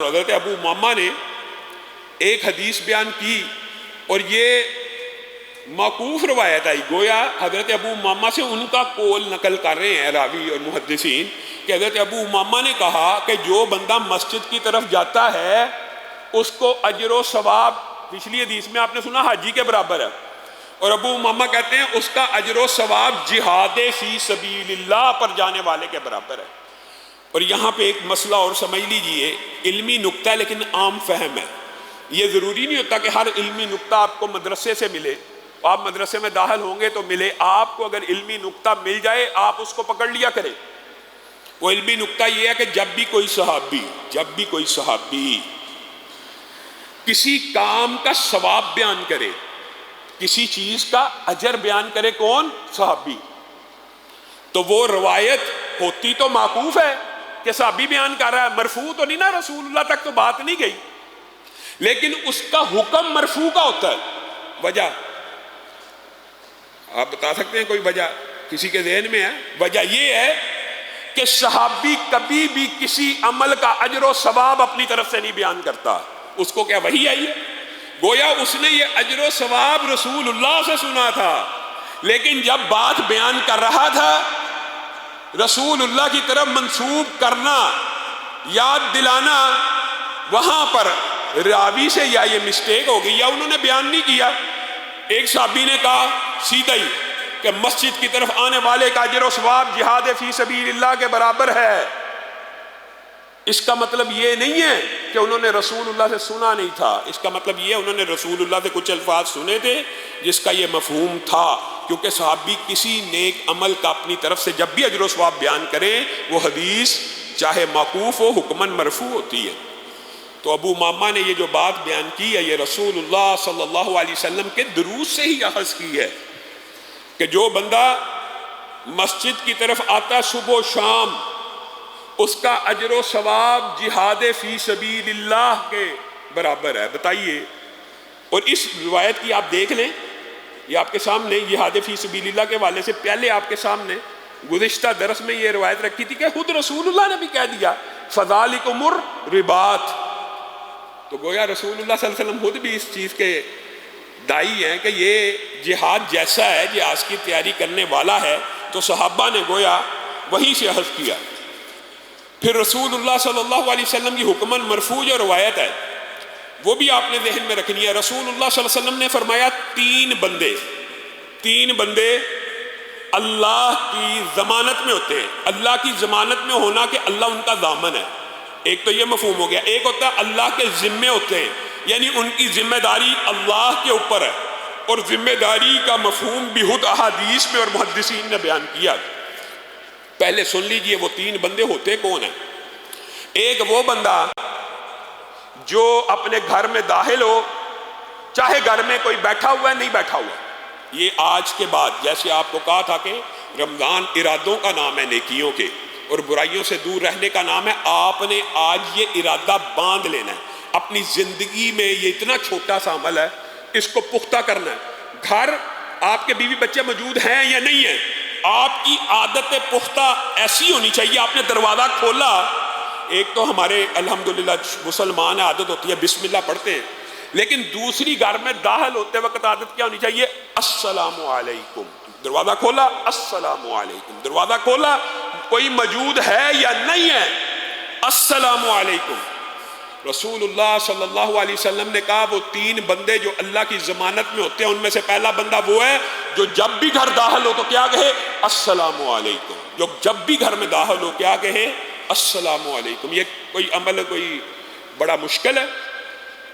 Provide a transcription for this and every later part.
حضرت ابو امامہ نے ایک حدیث بیان کی اور یہ موقوف روایت آئی، گویا حضرت ابو امامہ سے ان کا قول نقل کر رہے ہیں راوی اور محدثین کہ حضرت ابو امامہ نے کہا کہ جو بندہ مسجد کی طرف جاتا ہے اس کو اجر و ثواب، پچھلی حدیث میں آپ نے سنا حاجی کے برابر ہے، اور ابو امامہ کہتے ہیں اس کا اجر و ثواب جہاد فی سبیل اللہ پر جانے والے کے برابر ہے۔ اور یہاں پہ ایک مسئلہ اور سمجھ لیجئے، علمی نکتہ لیکن عام فہم ہے۔ یہ ضروری نہیں ہوتا کہ ہر علمی نکتہ آپ کو مدرسے سے ملے، آپ مدرسے میں داخل ہوں گے تو ملے۔ آپ کو اگر علمی نکتہ مل جائے آپ اس کو پکڑ لیا کریں۔ وہ علمی نکتہ یہ ہے کہ جب بھی کوئی صحابی کسی کام کا ثواب بیان کرے، کسی چیز کا اجر بیان کرے، کون؟ صحابی، تو وہ روایت ہوتی تو موقوف ہے کہ صحابی بیان کر رہا ہے، مرفوع تو نہیں نا، رسول اللہ تک تو بات نہیں گئی، لیکن اس کا حکم مرفوع کا ہوتا ہے۔ وجہ آپ بتا سکتے ہیں کوئی وجہ کسی کے ذہن میں ہے؟ وجہ یہ ہے کہ صحابی کبھی بھی کسی عمل کا اجر و ثواب اپنی طرف سے نہیں بیان کرتا، اس کو کیا وحی آئی ہے؟ گویا اس نے یہ اجر و ثواب رسول اللہ سے سنا تھا، لیکن جب بات بیان کر رہا تھا رسول اللہ کی طرف منسوب کرنا، یاد دلانا، وہاں پر راوی سے یا یہ مسٹیک ہو گئی یا انہوں نے بیان نہیں کیا۔ ایک صحابی نے کہا سیدھا ہی کہ مسجد کی طرف آنے والے کا اجر و ثواب جہاد فی سبیل اللہ کے برابر ہے۔ اس کا مطلب یہ نہیں ہے کہ انہوں نے رسول اللہ سے سنا نہیں تھا، اس کا مطلب یہ انہوں نے رسول اللہ سے کچھ الفاظ سنے تھے جس کا یہ مفہوم تھا، کیونکہ صحابی کسی نیک عمل کا اپنی طرف سے جب بھی اجر و ثواب بیان کریں وہ حدیث چاہے موقوف ہو حکماً مرفوع ہوتی ہے۔ تو ابو امامہ نے یہ جو بات بیان کی ہے یہ رسول اللہ صلی اللہ علیہ وسلم کے دروس سے ہی اخذ کی ہے کہ جو بندہ مسجد کی طرف آتا صبح و شام اس کا اجر و ثواب جہاد فی سبیل اللہ کے برابر ہے۔ بتائیے، اور اس روایت کی آپ دیکھ لیں، یہ آپ کے سامنے جہاد فی سبیل اللہ کے حوالے سے پہلے آپ کے سامنے گزشتہ درس میں یہ روایت رکھی تھی کہ خود رسول اللہ نے بھی کہہ دیا فذالکم الرباط، تو گویا رسول اللہ صلی اللہ علیہ وسلم خود بھی اس چیز کے دائی ہیں کہ یہ جہاد جیسا ہے، جہاد کی تیاری کرنے والا ہے، تو صحابہ نے گویا وہیں سے اخذ کیا۔ پھر رسول اللہ صلی اللہ علیہ وسلم کی حکماً مرفوع جو روایت ہے وہ بھی آپ نے ذہن میں رکھنی ہے۔ رسول اللہ صلی اللہ علیہ وسلم نے فرمایا تین بندے اللہ کی ضمانت میں ہوتے ہیں۔ اللہ کی ضمانت میں ہونا کہ اللہ ان کا ضامن ہے، ایک تو یہ مفہوم ہو گیا۔ ایک ہوتا ہے اللہ کے ذمے ہوتے ہیں، یعنی ان کی ذمہ داری اللہ کے اوپر ہے، اور ذمہ داری کا مفہوم بھی خود احادیث میں اور محدثین نے بیان کیا۔ پہلے سن لیجئے وہ تین بندے ہوتے کون ہیں۔ ایک وہ بندہ جو اپنے گھر میں داخل ہو، چاہے گھر میں کوئی بیٹھا ہوا ہے نہیں بیٹھا ہوا، یہ آج کے بعد جیسے آپ کو کہا تھا کہ رمضان ارادوں کا نام ہے نیکیوں کے اور برائیوں سے دور رہنے کا نام ہے، آپ نے آج یہ ارادہ باندھ لینا ہے اپنی زندگی میں۔ یہ اتنا چھوٹا سا عمل ہے، اس کو پختہ کرنا ہے۔ گھر آپ کے بیوی بچے موجود ہیں یا نہیں ہیں، آپ کی عادت پختہ ایسی ہونی چاہیے، آپ نے دروازہ کھولا، ایک تو ہمارے الحمدللہ مسلمان عادت ہوتی ہے بسم اللہ پڑھتے ہیں، لیکن دوسری گھر میں داخل ہوتے وقت عادت کیا ہونی چاہیے؟ السلام علیکم۔ دروازہ کھولا، السلام علیکم، دروازہ کھولا، کوئی موجود ہے یا نہیں ہے، السلام علیکم۔ رسول اللہ صلی اللہ علیہ وسلم نے کہا وہ تین بندے جو اللہ کی ضمانت میں ہوتے ہیں ان میں سے پہلا بندہ وہ ہے جو جب بھی گھر داخل ہو تو کیا کہے؟ السلام علیکم۔ جو جب بھی گھر میں داخل ہو کیا کہے؟ السلام علیکم۔ یہ کوئی عمل کوئی بڑا مشکل ہے؟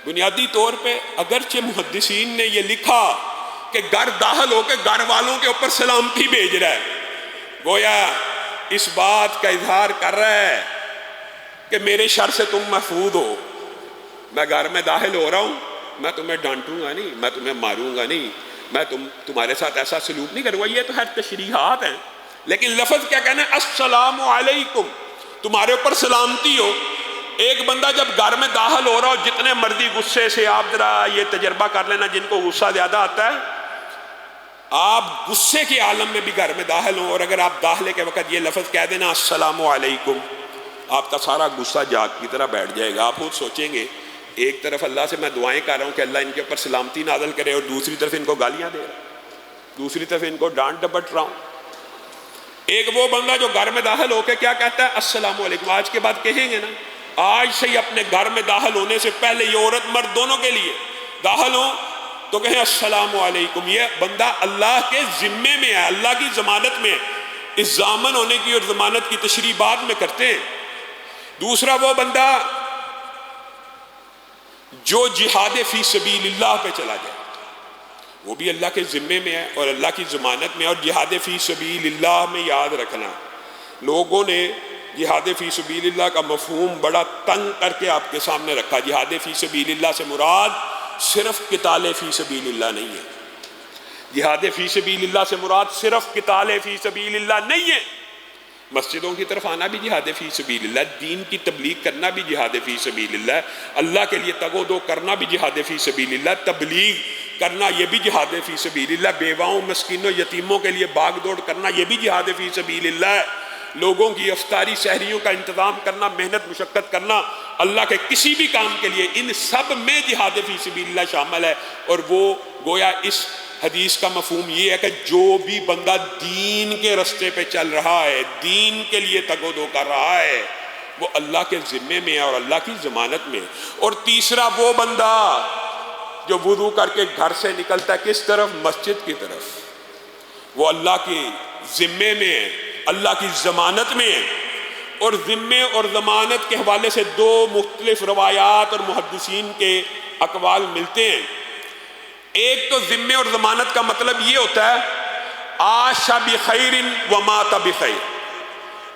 بنیادی طور پہ اگرچہ محدثین نے یہ لکھا کہ گھر داخل ہو کے گھر والوں کے اوپر سلامتی بھیج رہا ہے، گویا اس بات کا اظہار کر رہا ہے کہ میرے شر سے تم محفوظ ہو، میں گھر میں داخل ہو رہا ہوں، میں تمہیں ڈانٹوں گا نہیں، میں تمہیں ماروں گا نہیں، میں تمہارے ساتھ ایسا سلوک نہیں کروں گا۔ یہ تو ہے تشریحات ہیں، لیکن لفظ کیا کہنا ہے؟ السلام علیکم، تمہارے اوپر سلامتی ہو۔ ایک بندہ جب گھر میں داخل ہو رہا ہو، جتنے مرضی غصے سے، آپ ذرا یہ تجربہ کر لینا جن کو غصہ زیادہ آتا ہے، آپ غصے کے عالم میں بھی گھر میں داخل ہوں اور اگر آپ داخلے کے وقت یہ لفظ کہہ دینا السلام علیکم، آپ کا سارا غصہ جاگ کی طرح بیٹھ جائے گا. آپ خود سوچیں گے ایک طرف اللہ سے میں دعائیں کر رہا ہوں کہ اللہ ان کے اوپر سلامتی نازل کرے، اور دوسری طرف ان کو گالیاں دے رہا ہوں، دوسری طرف ان کو ڈانٹ ڈپٹ رہا ہوں. ایک وہ بندہ جو گھر میں داخل ہو کے کیا کہتا ہے؟ السلام علیکم. آج کے بعد کہیں گے نا، آج سے ہی اپنے گھر میں داخل ہونے سے پہلے، یہ عورت مرد دونوں کے لیے داخل ہوں تو کہیں السلام علیکم. یہ بندہ اللہ کے ذمے میں ہے، اللہ کی ضمانت میں. اس ضامن ہونے کی اور ضمانت کی تشریح بعد میں کرتے ہیں. دوسرا وہ بندہ جو جہاد فی سبیل اللہ پہ چلا جائے، وہ بھی اللہ کے ذمے میں ہے اور اللہ کی ضمانت میں. اور جہاد فی سبیل اللہ میں یاد رکھنا، لوگوں نے جہاد فی سبیل اللہ کا مفہوم بڑا تنگ کر کے آپ کے سامنے رکھا. جہاد فی سبیل اللہ سے مراد صرف قتال فی سبیل اللہ نہیں ہے. جہاد فی سبیل اللہ سے مراد صرف قتال فی سبیل اللہ نہیں ہے. مسجدوں کی طرف آنا بھی جہاد فی سبیل اللہ، دین کی تبلیغ کرنا بھی جہاد فی سبیل اللہ، اللہ کے لیے تگ و دو کرنا بھی جہاد فی سبیل اللہ، تبلیغ کرنا یہ بھی جہاد فی سبیل اللہ، بیواؤں مسکینوں یتیموں کے لیے باغ دوڑ کرنا یہ بھی جہاد فی سبیل اللہ، لوگوں کی افطاری سحریوں کا انتظام کرنا، محنت مشقت کرنا اللہ کے کسی بھی کام کے لیے، ان سب میں جہاد فی سبیل اللہ شامل ہے. اور وہ گویا اس حدیث کا مفہوم یہ ہے کہ جو بھی بندہ دین کے رستے پہ چل رہا ہے، دین کے لیے تگ و دو کر رہا ہے، وہ اللہ کے ذمے میں ہے اور اللہ کی ضمانت میں. اور تیسرا وہ بندہ جو وضو کر کے گھر سے نکلتا ہے کس طرف؟ مسجد کی طرف، وہ اللہ کے ذمے میں ہے، اللہ کی ضمانت میں ہے. اور ذمے اور ضمانت کے حوالے سے دو مختلف روایات اور محدثین کے اقوال ملتے ہیں. ایک تو ذمے اور ضمانت کا مطلب یہ ہوتا ہے عاش بخیر ومات بخیر،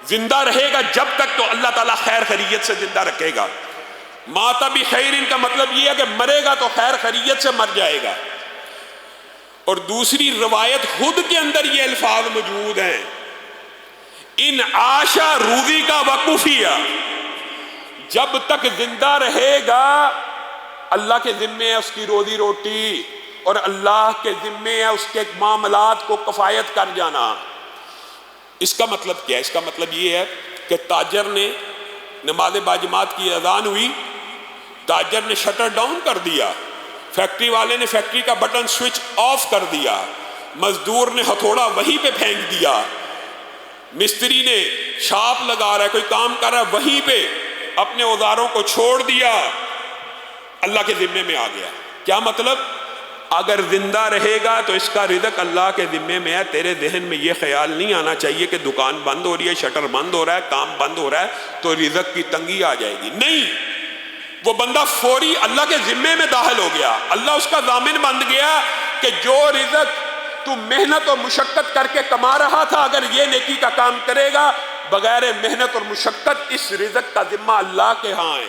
زندہ رہے گا جب تک تو اللہ تعالیٰ خیر خیریت سے زندہ رکھے گا. مات بخیر کا مطلب یہ ہے کہ مرے گا تو خیر خیریت سے مر جائے گا. اور دوسری روایت خود کے اندر یہ الفاظ موجود ہیں، ان عاشا روزی کا وقوفیہ، جب تک زندہ رہے گا اللہ کے ذمے ہے اس کی روزی روٹی، اور اللہ کے ذمے ہے اس کے معاملات کو کفایت کر جانا. اس کا مطلب کیا ہے؟ اس کا مطلب یہ ہے کہ تاجر نے نماز باجماعت کی اذان ہوئی، تاجر نے شٹر ڈاؤن کر دیا، فیکٹری والے نے فیکٹری کا بٹن سوئچ آف کر دیا، مزدور نے ہتھوڑا وہیں پہ پھینک دیا، مستری نے چھاپ لگا رہا ہے، کوئی کام کر رہا ہے، وہیں پہ اپنے اوزاروں کو چھوڑ دیا، اللہ کے ذمے میں آ گیا. کیا مطلب؟ اگر زندہ رہے گا تو اس کا رزق اللہ کے ذمے میں ہے. تیرے ذہن میں یہ خیال نہیں آنا چاہیے کہ دکان بند ہو رہی ہے، شٹر بند ہو رہا ہے، کام بند ہو رہا ہے تو رزق کی تنگی آ جائے گی. نہیں، وہ بندہ فوری اللہ کے ذمے میں داخل ہو گیا، اللہ اس کا ضامن بن گیا کہ جو رزق تو محنت اور مشقت کر کے کما رہا تھا، اگر یہ نیکی کا کام کرے گا بغیر محنت اور مشقت، اس رزق کا ذمہ اللہ کے ہاں ہے.